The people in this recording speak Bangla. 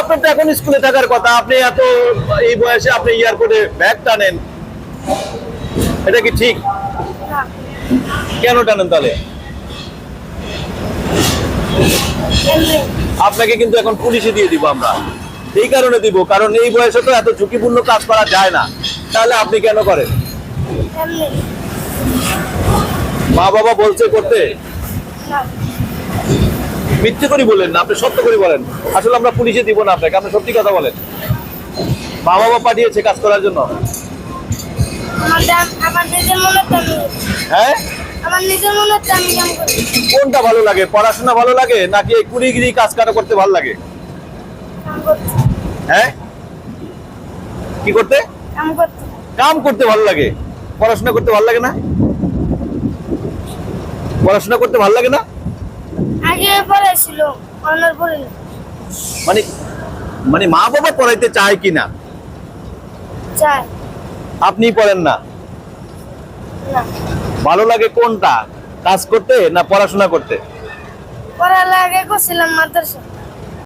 আপনার তো এখন স্কুলে থাকার কথা, আপনি এত এই বয়সে আপনি এয়ারপোর্টে ব্যাগ টানেন, এটা কি ঠিক? না। কেন টানেন তাহলে? এমনি। আপনাকে কিন্তু এখন পুলিশে দিয়ে দিব আমরা। এই কারণে দিব, কারণ এই বয়সে তো এত ঝুঁকিপূর্ণ কাজ করা যায় না। তাহলে আপনি কেন করেন? এমনি। মা বাবা বলছে করতে? না। মিথ্যে করে বলেন না, আপনি সত্য করে বলেন। আসলে আমরা পুলিশে দিব না আপনাকে, আপনি সত্যি কথা বলেন। মা বাবা পাঠিয়েছে কাজ করার জন্য? আমার নিজের মনে তো আমি হ্যাঁ, আমার নিজের মনে তো আমি কাম করি। কোনটা ভালো লাগে, পড়াশোনা ভালো লাগে নাকি এই কুড়িগিরি কাজ কাটা করতে ভালো লাগে? কাম করতে। হ্যাঁ, কি করতে? কাম করতে। কাম করতে ভালো লাগে, পড়াশোনা করতে ভালো লাগে না? পড়াশোনা করতে ভালো লাগে না আগে পড়াইছিল, অনার পড়ি না। মানে মানে মা বাবা পড়াইতে চায় কি না? চাই আপনি পড়েন না? না। ভালো লাগে কোনটা, কাজ করতে না পড়াশোনা করতে? পড়ালে আগে করছিলাম মাদ্রাসা।